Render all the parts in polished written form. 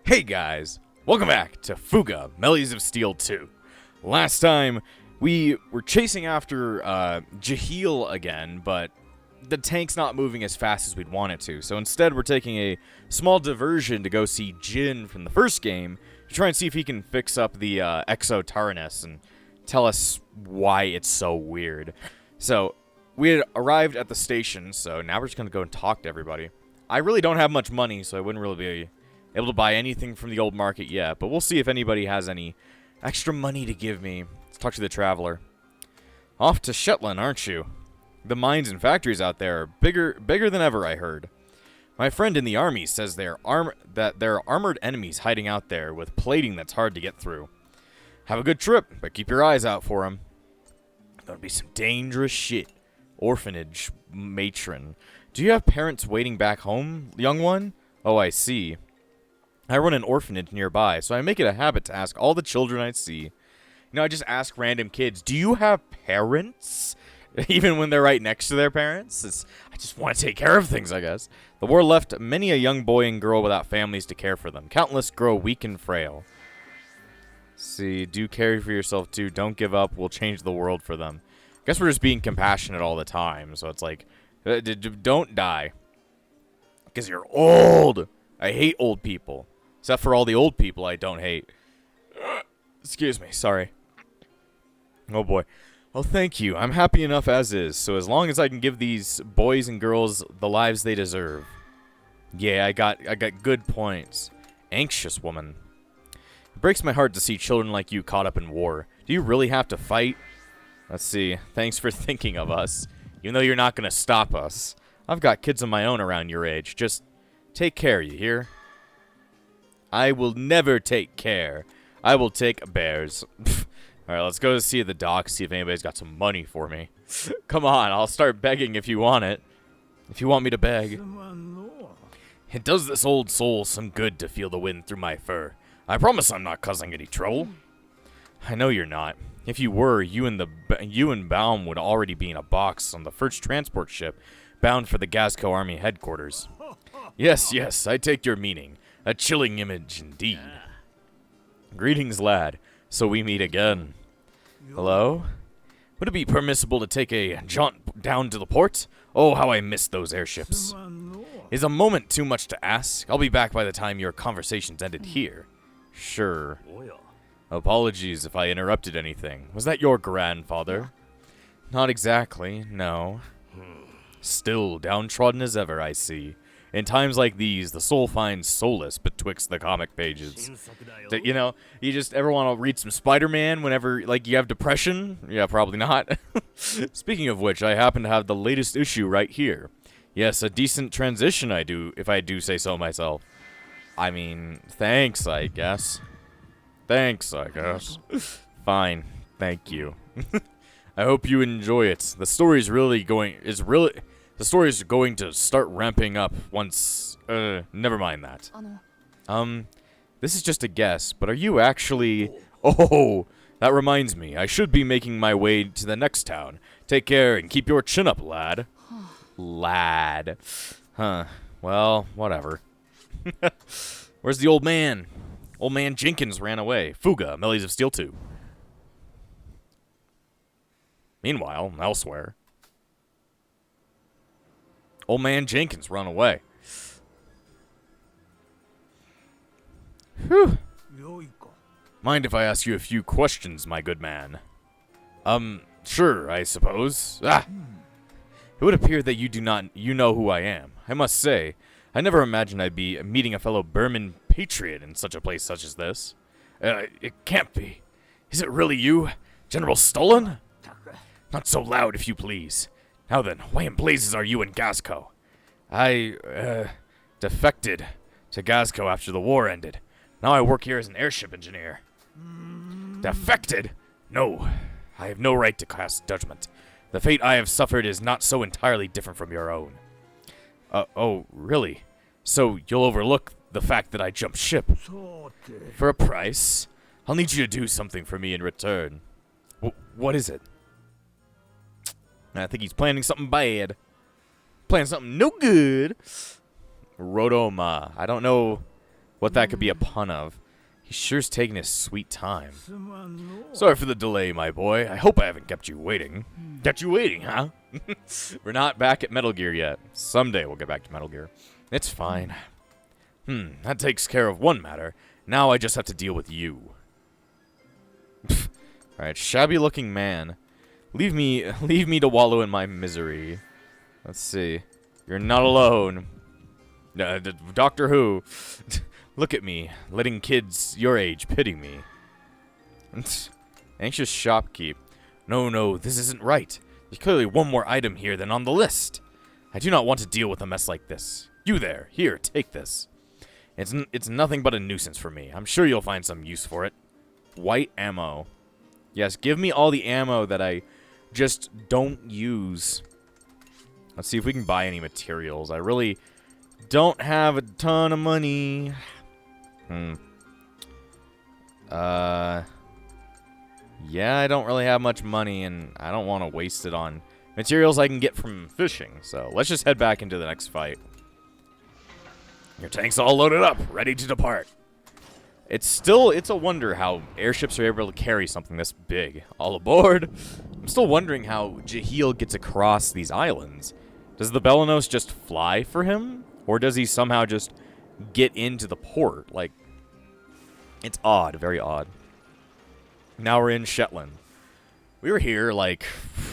Hey guys, welcome back to Fuga, Melodies of Steel 2. Last time, we were chasing after Jahil again, but the tank's not moving as fast as we'd want it to. So instead, we're taking a small diversion to go see Jin from the first game to try and see if he can fix up the Exo Taranis and tell us why it's so weird. So, we had arrived at the station, so now we're just going to go and talk to everybody. I really don't have much money, so I wouldn't really be able to buy anything from the old market yet, but we'll see if anybody has any extra money to give me. Let's talk to the traveler. Off to Shetland, aren't you? The mines and factories out there are bigger than ever, I heard. My friend in the army says there are armored enemies hiding out there with plating that's hard to get through. Have a good trip, but keep your eyes out for them. Gonna be some dangerous shit. Orphanage matron. Do you have parents waiting back home, young one? Oh, I see. I run an orphanage nearby, so I make it a habit to ask all the children I see. You know, I just ask random kids, do you have parents? Even when they're right next to their parents. I just want to take care of things, I guess. The war left many a young boy and girl without families to care for them. Countless grow weak and frail. See, do care for yourself too. Don't give up. We'll change the world for them. Guess we're just being compassionate all the time. So it's like, don't die. Because you're old. I hate old people. Except for all the old people I don't hate. Excuse me, sorry. Oh boy. Oh, thank you. I'm happy enough as is. So as long as I can give these boys and girls the lives they deserve. Yeah, I got good points. Anxious woman. It breaks my heart to see children like you caught up in war. Do you really have to fight? Let's see. Thanks for thinking of us. Even though you're not going to stop us. I've got kids of my own around your age. Just take care, you hear? I will never take care. I will take bears. Alright, let's go see the dock, see if anybody's got some money for me. Come on, I'll start begging if you want it. If you want me to beg. It does this old soul some good to feel the wind through my fur. I promise I'm not causing any trouble. I know you're not. If you were, you and Baum would already be in a box on the first transport ship bound for the Gazco Army headquarters. Yes, I take your meaning. A chilling image indeed. Greetings, lad. So we meet again. Hello? Would it be permissible to take a jaunt down to the port? Oh, how I miss those airships. Is a moment too much to ask? I'll be back by the time your conversation's ended here. Sure. Apologies if I interrupted anything. Was that your grandfather? Not exactly, no. Still downtrodden as ever, I see. In times like these, the soul finds solace betwixt the comic pages. You know, you just ever want to read some Spider-Man whenever, like, you have depression? Yeah, probably not. Speaking of which, I happen to have the latest issue right here. Yes, a decent transition, if I do say so myself. I mean, thanks, I guess. Fine, thank you. I hope you enjoy it. The story is going to start ramping up once, never mind that. This is just a guess, but are you actually... Oh, that reminds me, I should be making my way to the next town. Take care and keep your chin up, lad. Lad. Huh, well, whatever. Where's the old man? Old man Jenkins ran away. Fuga, Melodies of Steel 2. Meanwhile, elsewhere. Old man Jenkins run away. Whew. Mind if I ask you a few questions, my good man? Sure, I suppose. It would appear that you know who I am. I must say, I never imagined I'd be meeting a fellow Burman patriot in such a place such as this. It can't be. Is it really you, General Stolen? Not so loud, if you please. Now then, why in blazes are you in Gazco? I, defected to Gazco after the war ended. Now I work here as an airship engineer. Defected? No, I have no right to cast judgment. The fate I have suffered is not so entirely different from your own. Oh, really? So you'll overlook the fact that I jumped ship? For a price? I'll need you to do something for me in return. What is it? I think he's planning something bad. Planning something no good. Rodoma. I don't know What that could be a pun of. He sure's taking his sweet time. Sorry for the delay, my boy. I hope I haven't kept you waiting. Kept you waiting, huh? We're not back at Metal Gear yet. Someday we'll get back to Metal Gear. It's fine. That takes care of one matter. Now I just have to deal with you. Alright, shabby-looking man. Leave me to wallow in my misery. Let's see. You're not alone. Doctor Who. Look at me, letting kids your age pity me. Anxious shopkeep. No, this isn't right. There's clearly one more item here than on the list. I do not want to deal with a mess like this. You there, here, take this. It's nothing but a nuisance for me. I'm sure you'll find some use for it. White ammo. Yes, give me all the ammo that I just don't use. Let's see if we can buy any materials. I really don't have a ton of money. Yeah, I don't really have much money, and I don't want to waste it on materials I can get from fishing. So let's just head back into the next fight. Your tank's all loaded up, ready to depart. It's a wonder how airships are able to carry something this big. All aboard. I'm still wondering how Jahil gets across these islands. Does the Belenos just fly for him? Or does he somehow just get into the port? Like, it's odd, very odd. Now we're in Shetland. We were here, like,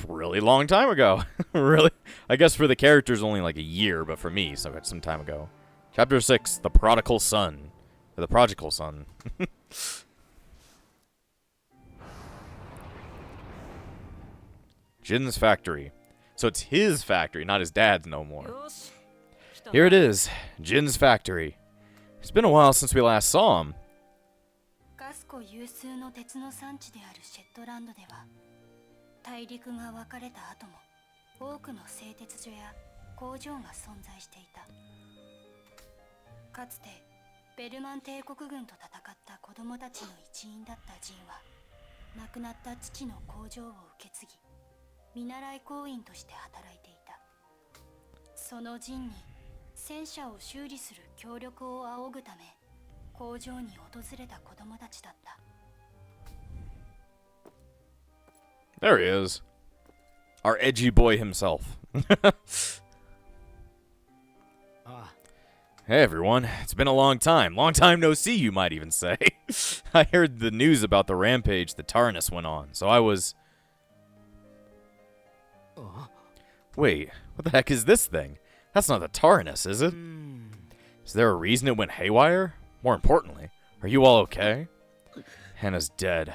really long time ago. Really? I guess for the characters only like a year, but for me, some time ago. Chapter 6, The Prodigal Son. Or the Prodigal Son. Jin's factory. So it's his factory, not his dad's no more. Here it is, Jin's factory. It's been a while since we last saw him. There he is. Our edgy boy himself. Hey everyone, it's been a long time. Long time no see, you might even say. I heard the news about the rampage that Taranis went on, so I was... Wait, what the heck is this thing? That's not the Taranis, is it? Is there a reason it went haywire? More importantly, are you all okay? Hannah's dead.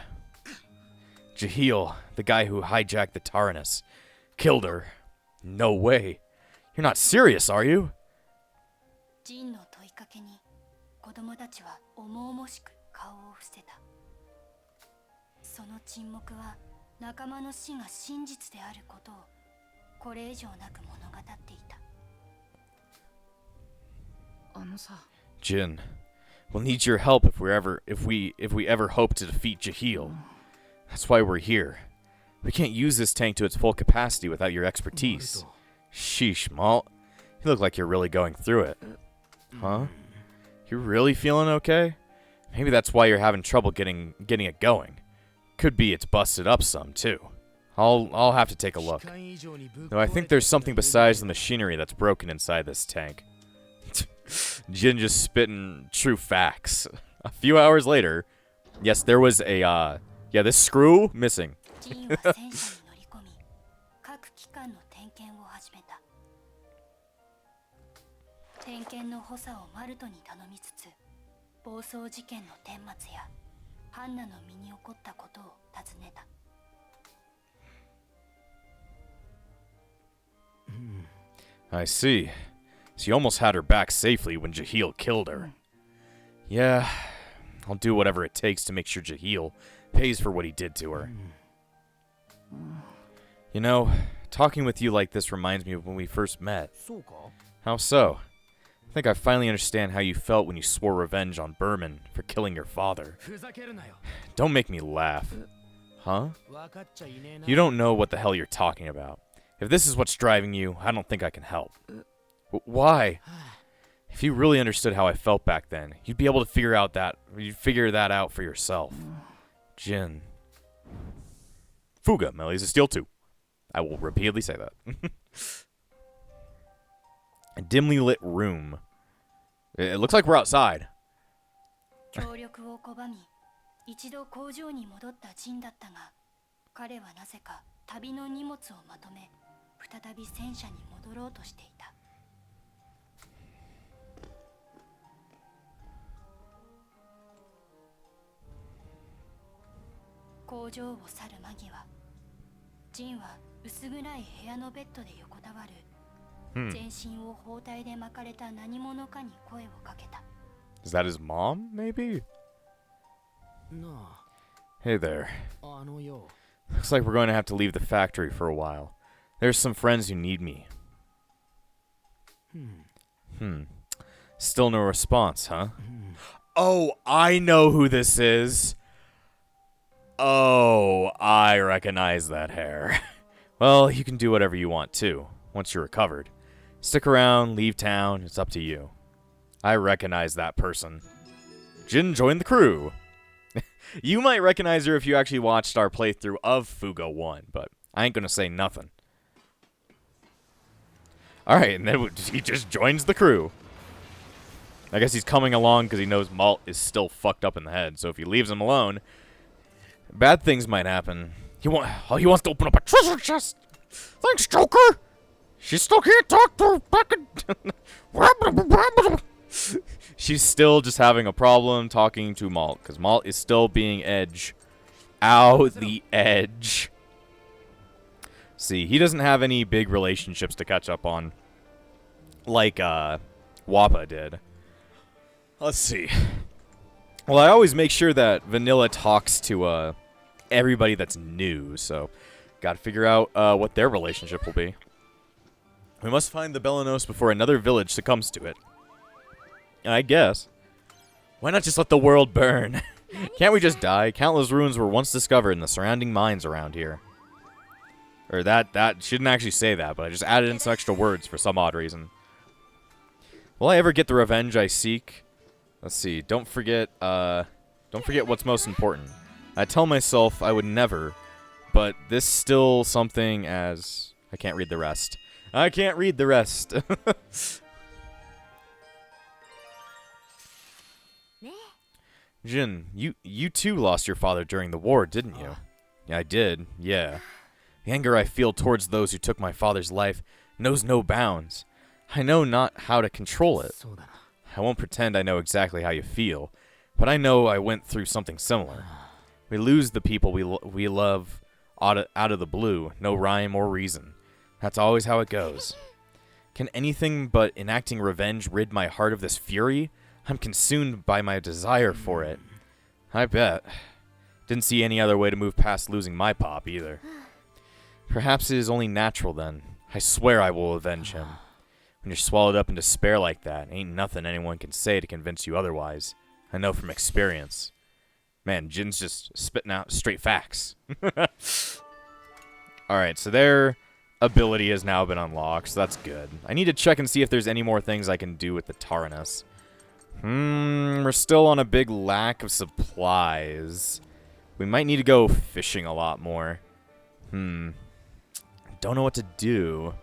Jahil, the guy who hijacked the Taranis, killed her. No way. You're not serious, are you? Jin, we'll need your help if we ever hope to defeat Jahil. That's why we're here. We can't use this tank to its full capacity without your expertise. Sheesh, Malt. You look like you're really going through it. Huh? You're really feeling okay? Maybe that's why you're having trouble getting it going. Could be it's busted up some too. I'll have to take a look. Though I think there's something besides the machinery that's broken inside this tank. Jin just spitting true facts. A few hours later, yes, there was a this screw missing. I see. She almost had her back safely when Jahil killed her. Yeah, I'll do whatever it takes to make sure Jahil pays for what he did to her. You know, talking with you like this reminds me of when we first met. How so? I think I finally understand how you felt when you swore revenge on Berman for killing your father. Don't make me laugh. Huh? You don't know what the hell you're talking about. If this is what's driving you, I don't think I can help. Why? If you really understood how I felt back then, you'd be able to figure that out for yourself. Jin. Fuga, Melodies of Steel 2. I will repeatedly say that. A dimly lit room. It looks like we're outside. 協力を拒み、一度工場に戻ったジンだったが、彼はなぜか旅の荷物をまとめ、再び戦車に戻ろうとしていた。工場を去る間際、ジンは薄暗い部屋のベッドで横たわる。全身を包帯で巻かれた何者かに声をかけた。Is that his mom, maybe? No. Hey there. Looks like we're going to have to leave the factory for a while. There's some friends who need me. Still no response, huh? Oh, I know who this is. Oh, I recognize that hair. Well, you can do whatever you want too, once you're recovered. Stick around, leave town, it's up to you. I recognize that person. Jin joined the crew. You might recognize her if you actually watched our playthrough of Fuga 1, but I ain't gonna say nothing. Alright, and then he just joins the crew. I guess he's coming along because he knows Malt is still fucked up in the head, so if he leaves him alone, bad things might happen. He wants to open up a treasure chest! Thanks, Joker! She still can't talk to her fucking... She's still just having a problem talking to Malt, because Malt is still being edge. Ow, the edge. See, he doesn't have any big relationships to catch up on, like Wappa did. Let's see. Well, I always make sure that Vanilla talks to everybody that's new, so gotta figure out what their relationship will be. We must find the Belanos before another village succumbs to it. I guess. Why not just let the world burn? Can't we just die? Countless ruins were once discovered in the surrounding mines around here. Or that shouldn't actually say that, but I just added in some extra words for some odd reason. Will I ever get the revenge I seek? Let's see. Don't forget what's most important. I tell myself I would never, but this still something as... I can't read the rest. I can't read the rest. Jin, you too lost your father during the war, didn't you? Yeah, I did, yeah. The anger I feel towards those who took my father's life knows no bounds. I know not how to control it. I won't pretend I know exactly how you feel, but I know I went through something similar. We lose the people we love out of the blue, no rhyme or reason. That's always how it goes. Can anything but enacting revenge rid my heart of this fury? I'm consumed by my desire for it. I bet. Didn't see any other way to move past losing my pop, either. Perhaps it is only natural, then. I swear I will avenge him. When you're swallowed up in despair like that, ain't nothing anyone can say to convince you otherwise. I know from experience. Man, Jin's just spitting out straight facts. Alright, so their ability has now been unlocked, so that's good. I need to check and see if there's any more things I can do with the Taranis. We're still on a big lack of supplies. We might need to go fishing a lot more. Don't know what to do.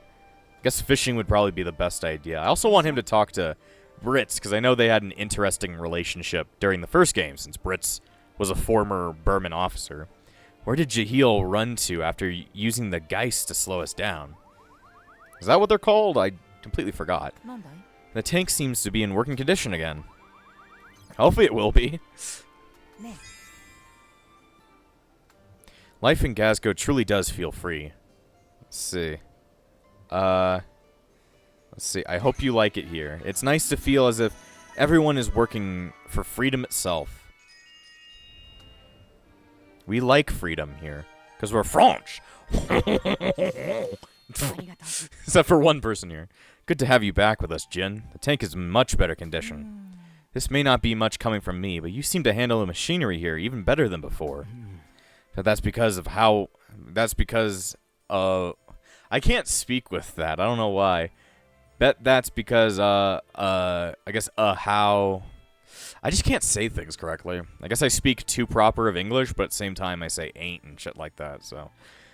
I guess fishing would probably be the best idea. I also want him to talk to Brits, because I know they had an interesting relationship during the first game, since Brits was a former Burman officer. Where did Jahil run to after using the Geist to slow us down? Is that what they're called? I completely forgot. The tank seems to be in working condition again. Hopefully it will be. Life in Gazgo truly does feel free. Let's see. Let's see. I hope you like it here. It's nice to feel as if everyone is working for freedom itself. We like freedom here, because we're French. Except for one person here. Good to have you back with us, Jin. The tank is in much better condition. This may not be much coming from me, but you seem to handle the machinery here even better than before. But that's because of how... That's because... I can't speak with that. I don't know why. Bet that's because, I guess, how... I just can't say things correctly. I guess I speak too proper of English, but at the same time I say ain't and shit like that, so...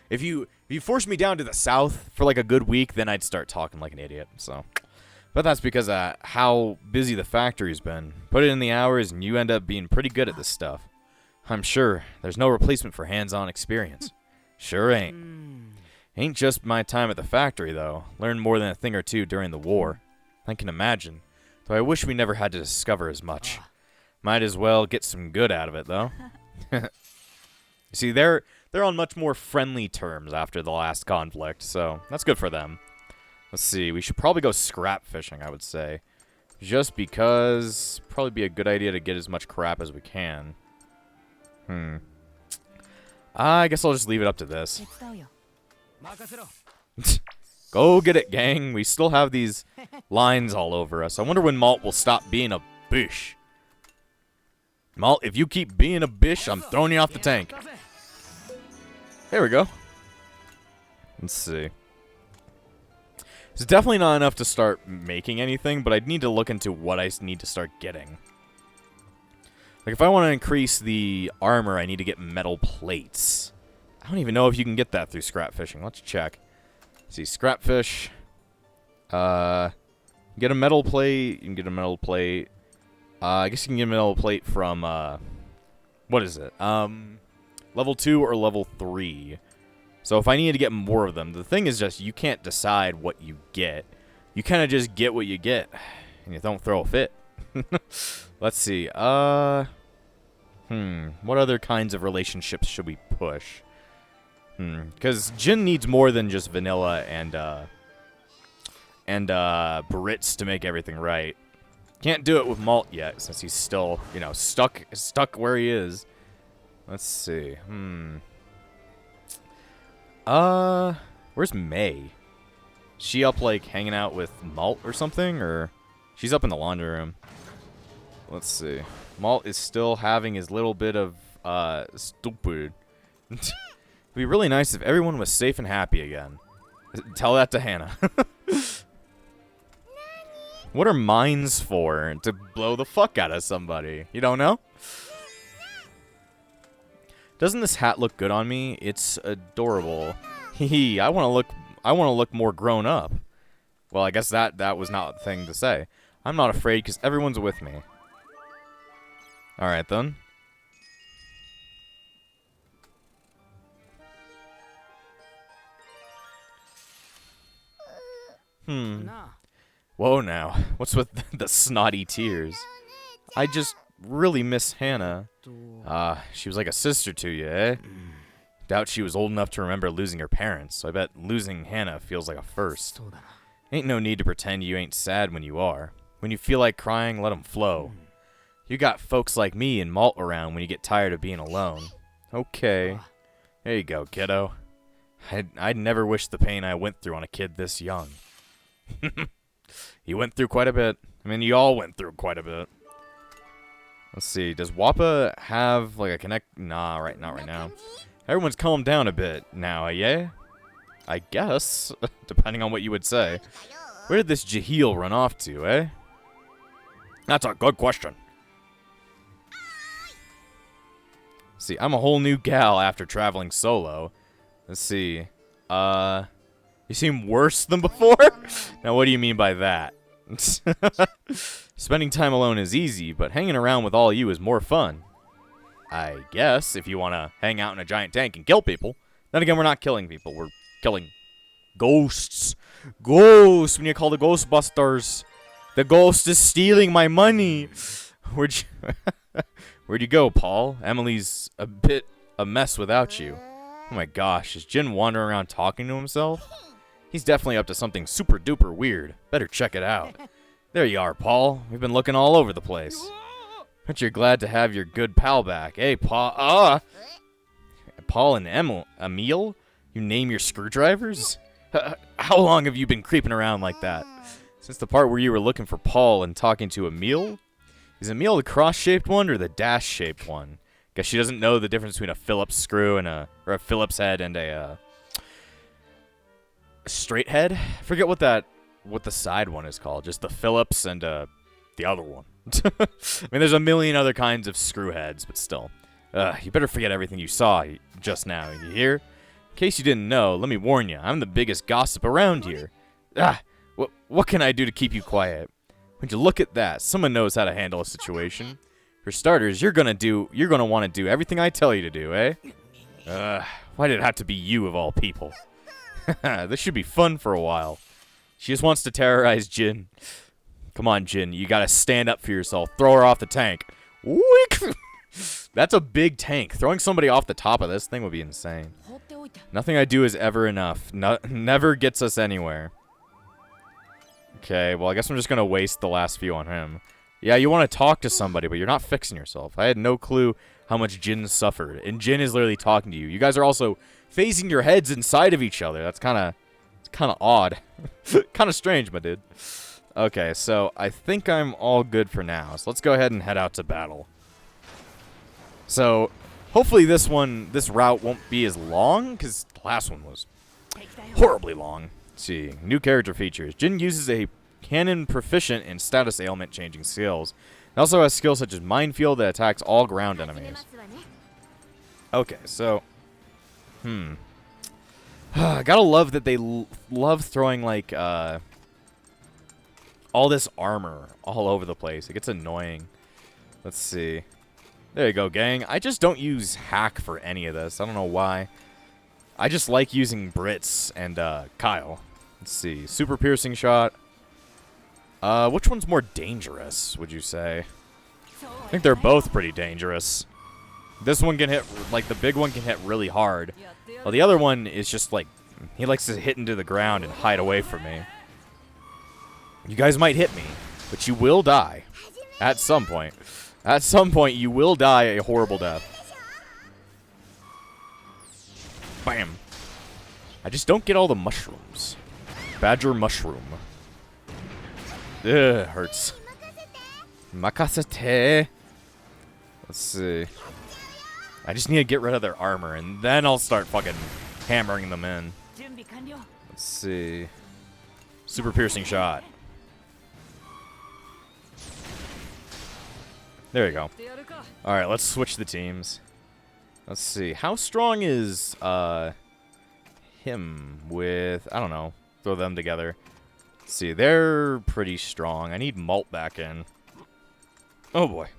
If you force me down to the south for, like, a good week, then I'd start talking like an idiot, so... But that's because, how busy the factory's been. Put it in the hours, and you end up being pretty good at this stuff. I'm sure there's no replacement for hands-on experience. Sure ain't. Ain't just my time at the factory, though. Learned more than a thing or two during the war. I can imagine. Though I wish we never had to discover as much. Might as well get some good out of it, though. You see, they're on much more friendly terms after the last conflict, so that's good for them. Let's see, we should probably go scrap fishing, I would say. Just because probably be a good idea to get as much crap as we can. I guess I'll just leave it up to this. Go get it, gang. We still have these lines all over us. I wonder when Malt will stop being a bish. Malt, if you keep being a bish, I'm throwing you off the tank. There we go. Let's see. It's definitely not enough to start making anything, but I'd need to look into what I need to start getting. Like, if I want to increase the armor, I need to get metal plates. I don't even know if you can get that through scrap fishing. Let's check. See, scrap fish. Get a metal plate. You can get a metal plate. I guess you can get a metal plate from, what is it? Level 2 or level 3. So if I need to get more of them, the thing is just you can't decide what you get. You kind of just get what you get, and you don't throw a fit. Let's see. What other kinds of relationships should we push? Because Jin needs more than just vanilla and Brits to make everything right. Can't do it with Malt yet, since he's still, you know, stuck where he is. Let's see. Where's May? She up, like, hanging out with Malt or something? Or she's up in the laundry room. Let's see. Malt is still having his little bit of, stupid. It'd be really nice if everyone was safe and happy again. Tell that to Hannah. What are mines for? To blow the fuck out of somebody. You don't know? Doesn't this hat look good on me? It's adorable. Hee I want to look more grown up. Well, I guess that was not the thing to say. I'm not afraid because everyone's with me. All right then. Whoa now. What's with the snotty tears? I just really miss Hannah. She was like a sister to you, eh? Doubt she was old enough to remember losing her parents, so I bet losing Hannah feels like a first. Ain't no need to pretend you ain't sad when you are. When you feel like crying, let 'em flow. You got folks like me and Malt around when you get tired of being alone. Okay. There you go, kiddo. I'd never wish the pain I went through on a kid this young. You went through quite a bit. I mean, you all went through quite a bit. Let's see. Does Wappa have, like, a connect? Nah, not right now. Everyone's calmed down a bit now, yeah? I guess, depending on what you would say. Where did this Jaheel run off to, eh? That's a good question. See, I'm a whole new gal after traveling solo. Let's see. You seem worse than before? Now, what do you mean by that? Spending time alone is easy, but hanging around with all you is more fun. I guess, if you want to hang out in a giant tank and kill people. Then again, we're not killing people. We're killing ghosts. Ghosts! We need to call the Ghostbusters. The ghost is stealing my money. Where'd you go, Paul? Emily's a bit a mess without you. Oh my gosh, is Jin wandering around talking to himself? He's definitely up to something super duper weird. Better check it out. There you are, Paul. We've been looking all over the place. Bet you're glad to have your good pal back. Hey, Paul. Paul and Emil? You name your screwdrivers? How long have you been creeping around like that? Since the part where you were looking for Paul and talking to Emil? Is Emil the cross-shaped one or the dash-shaped one? Guess she doesn't know the difference between a Phillips screw and a Phillips head and a straight head. I forget what that what the side one is called. Just the Phillips and the other one. I mean, there's a million other kinds of screw heads, but still. You better forget everything you saw just now, you hear? In case you didn't know, let me warn you, I'm the biggest gossip around here. What can I do to keep you quiet? Would you look at that? Someone knows how to handle a situation. For starters, you're gonna want to do everything I tell you to do, eh? Why did it have to be you of all people? This should be fun for a while. She just wants to terrorize Jin. Come on, Jin, you gotta stand up for yourself. Throw her off the tank. Weak. That's a big tank. Throwing somebody off the top of this thing would be insane. Nothing I do is ever enough. Never gets us anywhere. Okay, well, I guess I'm just gonna waste the last few on him. Yeah, you want to talk to somebody, but you're not fixing yourself. I had no clue how much Jin suffered, and Jin is literally talking to you. You guys are also facing your heads inside of each other. That's kind of odd. Kind of strange, my dude. Okay, so I think I'm all good for now. So let's go ahead and head out to battle. So hopefully this route won't be as long, because the last one was horribly long. Let's see, new character features. Jin uses a cannon proficient in status ailment changing skills. It also has skills such as minefield that attacks all ground enemies. Okay, so gotta love that they love throwing like all this armor all over the place. It gets annoying. Let's see. There you go, gang. I just don't use hack for any of this. I don't know why. I just like using Brits and Kyle. Let's see. Super piercing shot. Which one's more dangerous, would you say? I think they're both pretty dangerous. This one can hit, like, the big one can hit really hard. While the other one is just, like, he likes to hit into the ground and hide away from me. You guys might hit me, but you will die. At some point. At some point, you will die a horrible death. Bam. I just don't get all the mushrooms. Badger mushroom. Ugh, hurts. Makasete. Let's see. I just need to get rid of their armor, and then I'll start fucking hammering them in. Let's see. Super piercing shot. There you go. Alright, let's switch the teams. Let's see. How strong is him with... I don't know. Throw them together. Let's see. They're pretty strong. I need Malt back in. Oh, boy.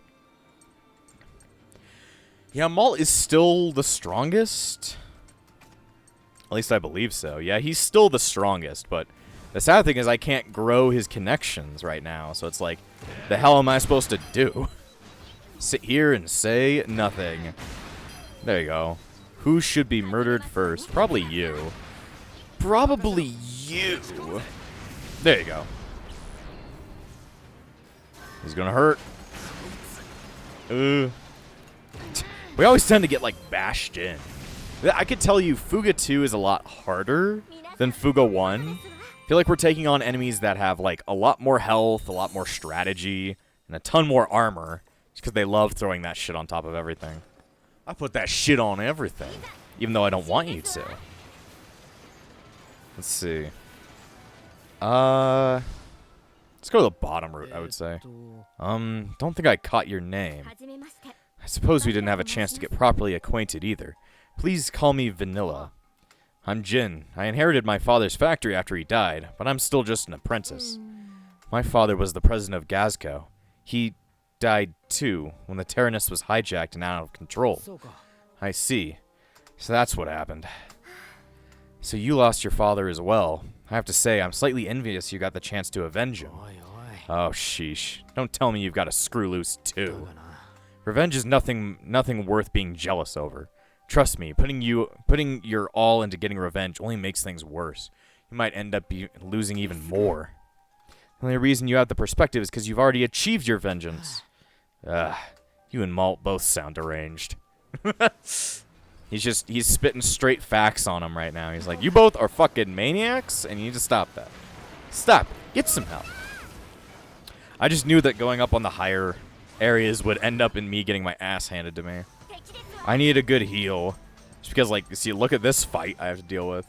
Yeah, Malt is still the strongest. At least I believe so. Yeah, he's still the strongest, but the sad thing is I can't grow his connections right now, so it's like, the hell am I supposed to do? Sit here and say nothing. There you go. Who should be murdered first? Probably you. Probably you. There you go. He's gonna hurt. We always tend to get, like, bashed in. I could tell you Fuga 2 is a lot harder than Fuga 1. I feel like we're taking on enemies that have, like, a lot more health, a lot more strategy, and a ton more armor. Just because they love throwing that shit on top of everything. I put that shit on everything. Even though I don't want you to. Let's see. Let's go to the bottom route, I would say. Don't think I caught your name. I suppose we didn't have a chance to get properly acquainted either. Please call me Vanilla. I'm Jin. I inherited my father's factory after he died, but I'm still just an apprentice. My father was the president of Gazco. He died too when the Taranis was hijacked and out of control. I see. So that's what happened. So you lost your father as well. I have to say, I'm slightly envious you got the chance to avenge him. Oh, sheesh. Don't tell me you've got a screw loose too. Revenge is nothing worth being jealous over. Trust me, putting your all into getting revenge only makes things worse. You might end up losing even more. The only reason you have the perspective is because you've already achieved your vengeance. You and Malt both sound deranged. He's spitting straight facts on him right now. He's like, you both are fucking maniacs, and you need to stop that. Stop. Get some help. I just knew that going up on the higher areas would end up in me getting my ass handed to me. I need a good heal. Just because, like, see, look at this fight I have to deal with.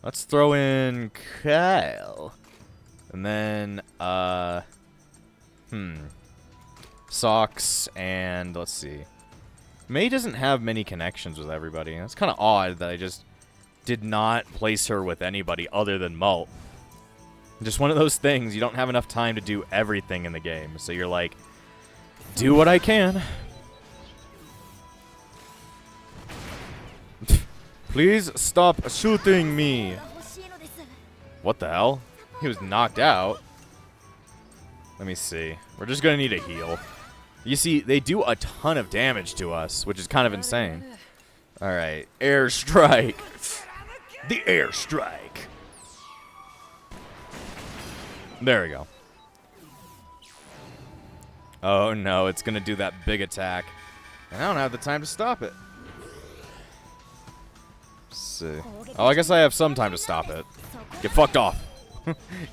Let's throw in Kyle. And then, Socks and, let's see. May doesn't have many connections with everybody. That's kind of odd that I just did not place her with anybody other than Malt. Just one of those things, you don't have enough time to do everything in the game. So you're like, do what I can. Please stop shooting me. What the hell? He was knocked out. Let me see. We're just going to need a heal. You see, they do a ton of damage to us, which is kind of insane. Alright, airstrike. The airstrike. There we go. Oh no, it's going to do that big attack. And I don't have the time to stop it. Let's see. Oh, I guess I have some time to stop it. Get fucked off.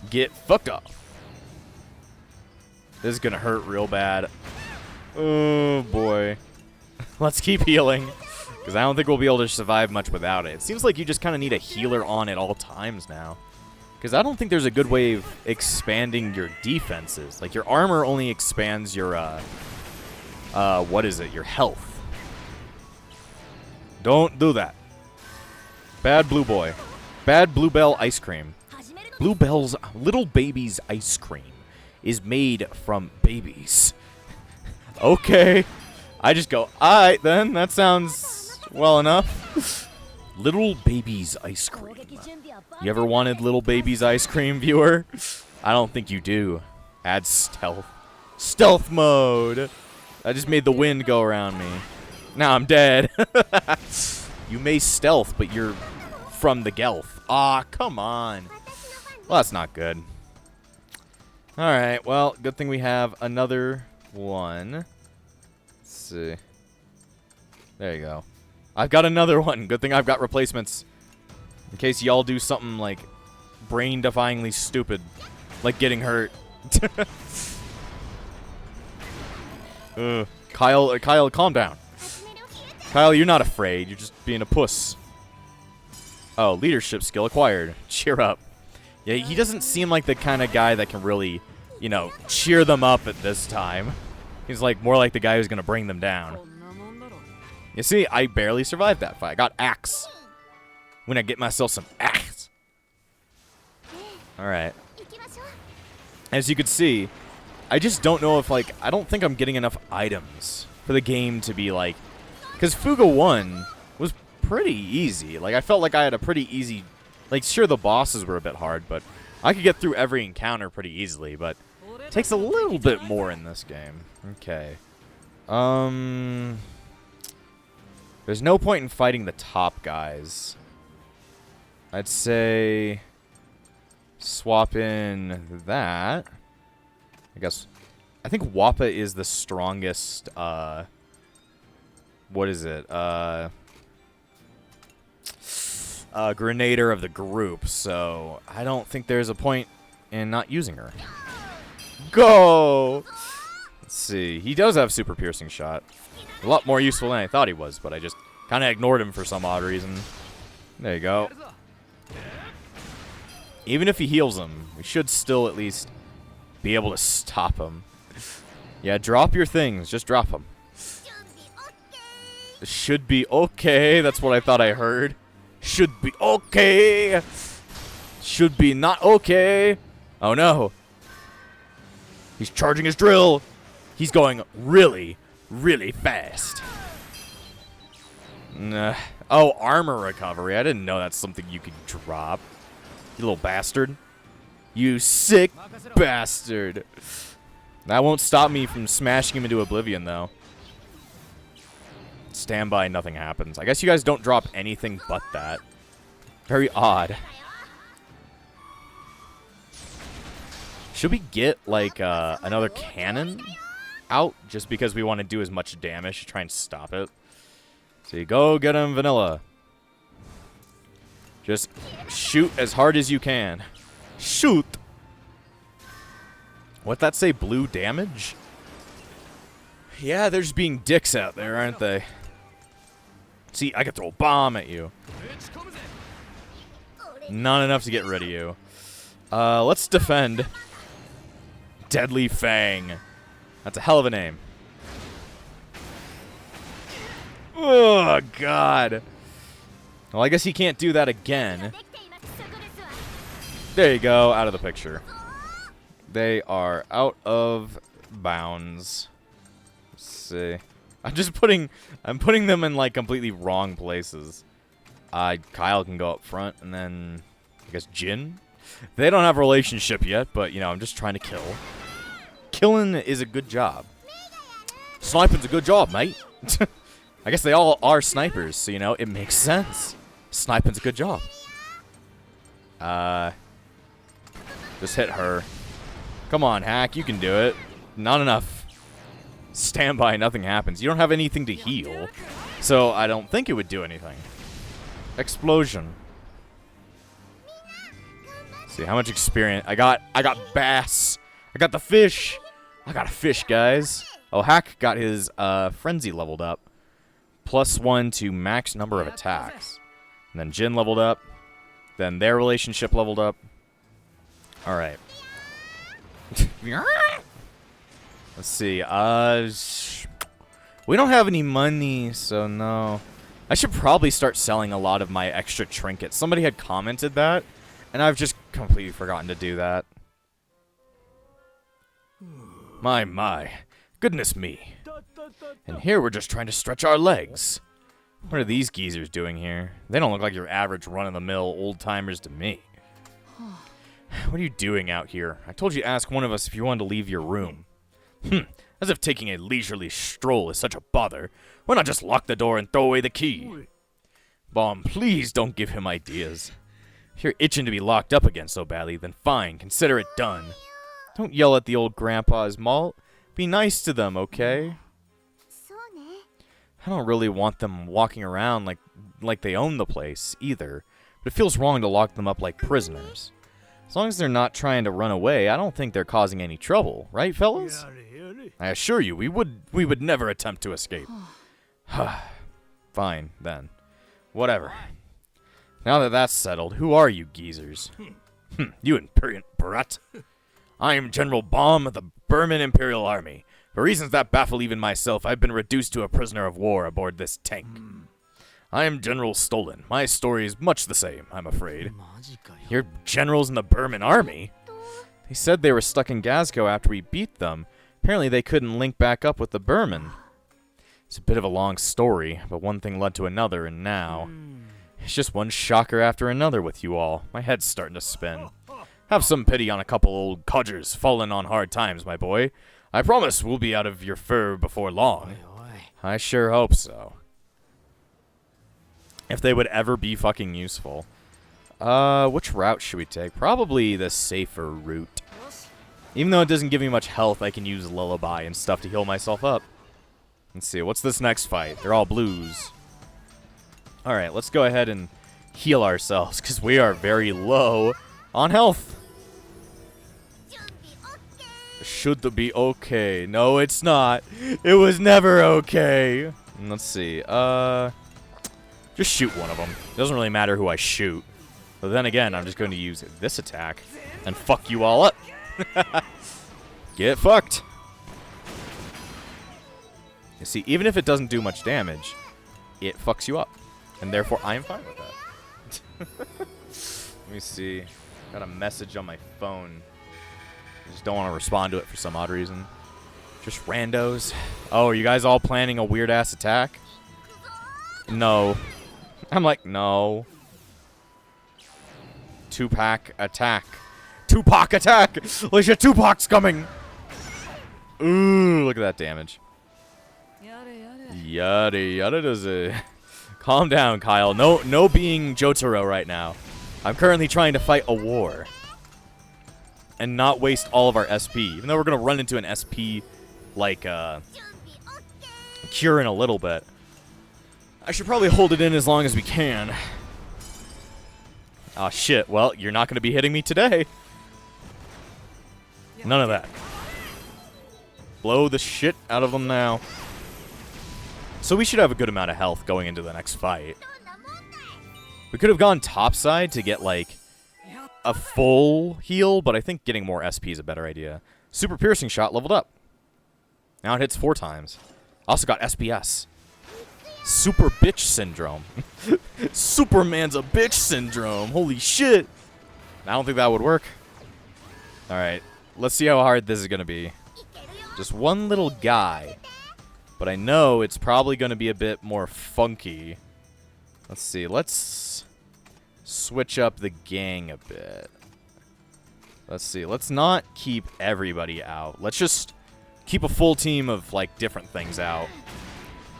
Get fucked off. This is going to hurt real bad. Oh, boy. Let's keep healing, because I don't think we'll be able to survive much without it. It seems like you just kind of need a healer on at all times now, because I don't think there's a good way of expanding your defenses. Like, your armor only expands your, what is it? Your health. Don't do that. Bad blue boy. Bad Bluebell ice cream. Bluebell's Little Baby's ice cream is made from babies. Okay. I just go, alright then, that sounds well enough. Little Baby's ice cream. You ever wanted Little Baby's ice cream, viewer? I don't think you do. Add stealth. Stealth mode! I just made the wind go around me. Now I'm dead. You may stealth, but you're from the Gelf. Ah, come on. Well, that's not good. Alright, well, good thing we have another one. Let's see. There you go. I've got another one. Good thing I've got replacements. In case y'all do something, like, brain-defyingly stupid. Like getting hurt. Kyle, calm down. Kyle, you're not afraid. You're just being a puss. Oh, leadership skill acquired. Cheer up. Yeah, he doesn't seem like the kind of guy that can really, you know, cheer them up at this time. He's like more like the guy who's going to bring them down. You see, I barely survived that fight. I got axe. When I get myself some axe. Alright. As you can see, I just don't know if, like, I don't think I'm getting enough items for the game to be, like... Because Fuga 1 was pretty easy. Like, I felt like I had a pretty easy... Like, sure, the bosses were a bit hard, but I could get through every encounter pretty easily, but it takes a little bit more in this game. Okay. There's no point in fighting the top guys. I'd say swap in that. I guess I think Wappa is the strongest what is it? Grenader of the group, so I don't think there's a point in not using her. Go! Let's see. He does have super piercing shot. A lot more useful than I thought he was, but I just kind of ignored him for some odd reason. There you go. Even if he heals him, we should still at least be able to stop him. Yeah, drop your things. Just drop them. Should be okay. That's what I thought I heard. Should be okay. Should be not okay. Oh, no. He's charging his drill. He's going really, really fast. Oh, armor recovery. I didn't know that's something you could drop. You little bastard. You sick bastard. That won't stop me from smashing him into oblivion, though. Stand by, nothing happens. I guess you guys don't drop anything but that. Very odd. Should we get, like, another cannon out just because we want to do as much damage to try and stop it? So you go get him, Vanilla. Just shoot as hard as you can. Shoot! What'd that say? Blue damage? Yeah, they're just being dicks out there, aren't they? See, I could throw a bomb at you. Not enough to get rid of you. Let's defend. Deadly Fang. That's a hell of a name. Oh, God. Well, I guess he can't do that again. There you go, out of the picture. They are out of bounds. Let's see. I'm putting them in, like, completely wrong places. Kyle can go up front, and then, I guess, Jin? They don't have a relationship yet, but, you know, I'm just trying to kill. Killing is a good job. Sniping's a good job, mate. I guess they all are snipers, so, you know, it makes sense. Sniping's a good job. Just hit her. Come on, Hack, you can do it. Not enough. Stand by, nothing happens. You don't have anything to heal, so I don't think it would do anything. Explosion. Let's see how much experience I got bass. I got the fish. I got a fish, guys. Oh, Hack got his frenzy leveled up. +1 to max number of attacks. And then Jin leveled up. Then their relationship leveled up. All right. Let's see. We don't have any money, so no. I should probably start selling a lot of my extra trinkets. Somebody had commented that, and I've just completely forgotten to do that. My. Goodness me. And here we're just trying to stretch our legs. What are these geezers doing here? They don't look like your average run-of-the-mill old-timers to me. What are you doing out here? I told you to ask one of us if you wanted to leave your room. As if taking a leisurely stroll is such a bother. Why not just lock the door and throw away the key? Bomb, please don't give him ideas. If you're itching to be locked up again so badly, then fine, consider it done. Don't yell at the old grandpas, Malt. Be nice to them, okay? I don't really want them walking around like they own the place, either. But it feels wrong to lock them up like prisoners. As long as they're not trying to run away, I don't think they're causing any trouble. Right, fellas? I assure you, we would never attempt to escape. Fine, then. Whatever. Now that that's settled, who are you geezers? You impudent brat. I am General Bomb of the Burman Imperial Army. For reasons that baffle even myself, I've been reduced to a prisoner of war aboard this tank. I am General Stolen. My story is much the same, I'm afraid. You're generals in the Burman Army? They said they were stuck in Gazgo after we beat them. Apparently they couldn't link back up with the Burman. It's a bit of a long story, but one thing led to another, and now... It's just one shocker after another with you all. My head's starting to spin. Have some pity on a couple old codgers fallen on hard times, my boy. I promise we'll be out of your fur before long. I sure hope so. If they would ever be fucking useful. Which route should we take? Probably the safer route. Even though it doesn't give me much health, I can use Lullaby and stuff to heal myself up. Let's see, what's this next fight? They're all blues. Alright, let's go ahead and heal ourselves, because we are very low on health. Should be okay. No, it's not. It was never okay. Let's see. Just shoot one of them. It doesn't really matter who I shoot. But then again, I'm just going to use this attack and fuck you all up. Get fucked. You see, even if it doesn't do much damage, it fucks you up. And therefore, I am fine with that. Let me see. Got a message on my phone. I just don't want to respond to it for some odd reason. Just randos. Oh, are you guys all planning a weird-ass attack? No. I'm like, no. Tupac attack. Tupac attack! Alicia, Tupac's coming! Ooh, look at that damage. Yada yada does it. Calm down, Kyle. No being Jotaro right now. I'm currently trying to fight a war. And not waste all of our SP. Even though we're going to run into an SP, like, cure in a little bit. I should probably hold it in as long as we can. Aw, shit. Well, you're not going to be hitting me today. None of that. Blow the shit out of them now. So we should have a good amount of health going into the next fight. We could have gone topside to get, like, a full heal, but I think getting more SP is a better idea. Super piercing shot leveled up. Now it hits 4 times. Also got SPS. Super bitch syndrome. Superman's a bitch syndrome. Holy shit. I don't think that would work. Alright. Let's see how hard this is going to be. Just one little guy. But I know it's probably going to be a bit more funky. Let's see. Let's switch up the gang a bit. Let's see. Let's not keep everybody out. Let's just keep a full team of, like, different things out.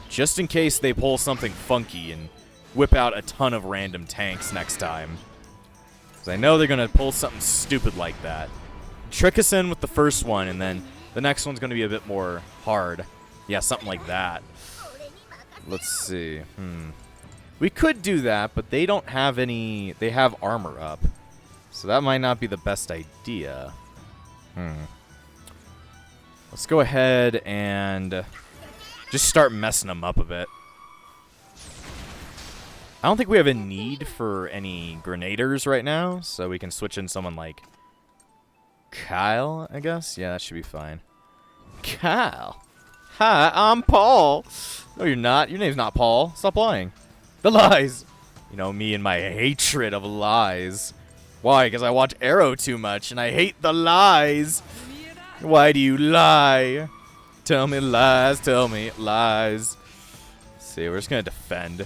Just in case they pull something funky and whip out a ton of random tanks next time. Because I know they're going to pull something stupid like that. Trick us in with the first one, and then the next one's going to be a bit more hard. Yeah, something like that. Let's see. We could do that, but they don't have any... They have armor up. So that might not be the best idea. Let's go ahead and just start messing them up a bit. I don't think we have a need for any grenaders right now, so we can switch in someone like Kyle, I guess? Yeah, that should be fine. Kyle. Hi, I'm Paul. No, you're not. Your name's not Paul. Stop lying. The lies. You know, me and my hatred of lies. Why? Because I watch Arrow too much, and I hate the lies. Why do you lie? Tell me lies, tell me lies. Let's see, we're just going to defend.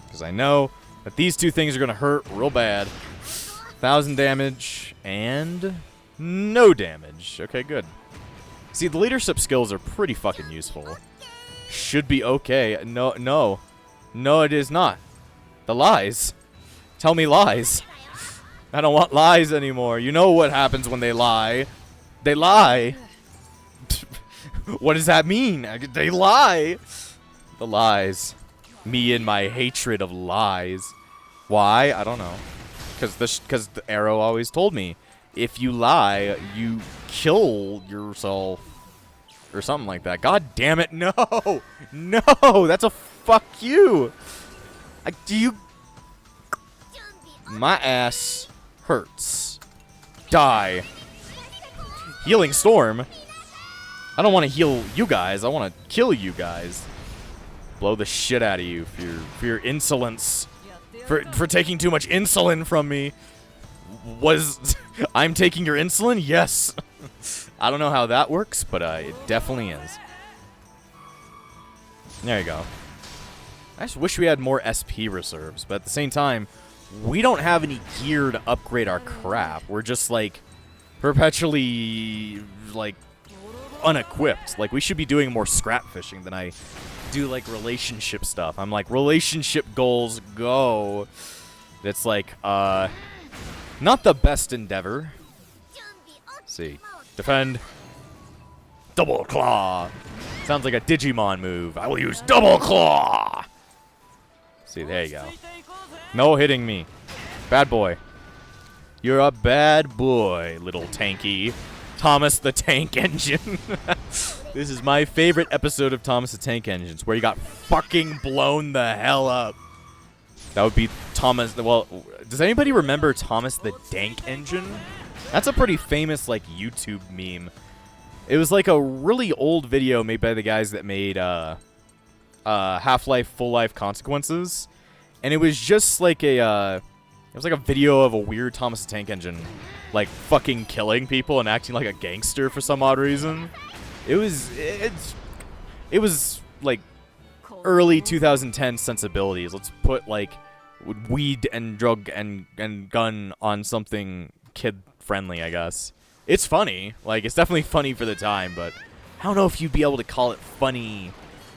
Because I know that these two things are going to hurt real bad. 1,000 damage and no damage. Okay, good. See, the leadership skills are pretty fucking useful. Should be okay. No, it is not. The lies. Tell me lies. I don't want lies anymore. You know what happens when they lie. They lie. What does that mean? They lie. The lies. Me and my hatred of lies. Why? I don't know. Because the Arrow always told me, if you lie, you kill yourself. Or something like that. God damn it, no! No! That's a fuck you! My ass hurts. Die. Healing Storm? I don't want to heal you guys. I want to kill you guys. Blow the shit out of you for your insolence. For taking too much insulin from me. I'm taking your insulin? Yes. I don't know how that works, but it definitely is. There you go. I just wish we had more SP reserves, but at the same time, we don't have any gear to upgrade our crap. We're just, like, perpetually, like, unequipped. Like, we should be doing more scrap fishing than I do, like, relationship stuff. I'm like, relationship goals, go. It's like, not the best endeavor. Let's see. Defend. Double Claw. Sounds like a Digimon move. I will use Double Claw. See, there you go. No hitting me. Bad boy. You're a bad boy, little tanky. Thomas the Tank Engine. This is my favorite episode of Thomas the Tank Engine. It's where you got fucking blown the hell up. That would be Thomas. Well, does anybody remember Thomas the Dank Engine? That's a pretty famous, like, YouTube meme. It was like a really old video made by the guys that made Half-Life Full Life Consequences. And it was just like a video of a weird Thomas the Tank Engine, like, fucking killing people and acting like a gangster for some odd reason. It was like early 2010 sensibilities. Let's put, like, weed and drug and gun on something kid-friendly, I guess. It's funny. Like, it's definitely funny for the time, but I don't know if you'd be able to call it funny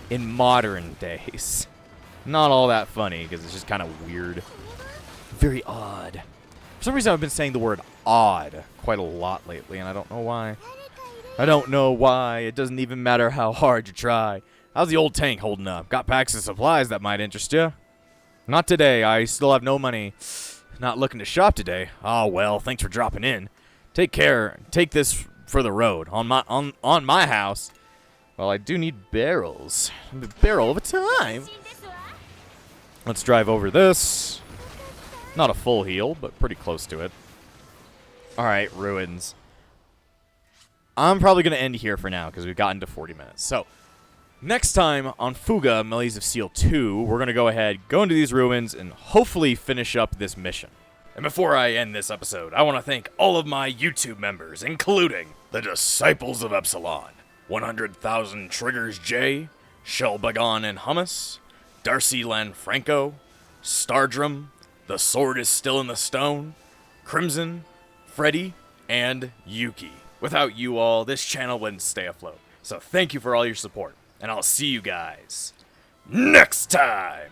in modern days. Not all that funny, because it's just kind of weird. Very odd. For some reason, I've been saying the word odd quite a lot lately, and I don't know why. I don't know why. It doesn't even matter how hard you try. How's the old tank holding up? Got packs of supplies that might interest you. Not today. I still have no money. Not looking to shop today. Oh, well, thanks for dropping in. Take care. Take this for the road. On my house. Well, I do need barrels. A barrel of a time. Let's drive over this. Not a full heal, but pretty close to it. Alright, ruins. I'm probably going to end here for now, because we've gotten to 40 minutes. So, next time on Fuga, Melodies of Steel 2, we're going to go ahead, go into these ruins, and hopefully finish up this mission. And before I end this episode, I want to thank all of my YouTube members, including the Disciples of Epsilon, 100,000 Triggers J, Shellbagon and Hummus, Darcy Lanfranco, Stardrum, The Sword is Still in the Stone, Crimson, Freddy, and Yuki. Without you all, this channel wouldn't stay afloat. So thank you for all your support, and I'll see you guys next time!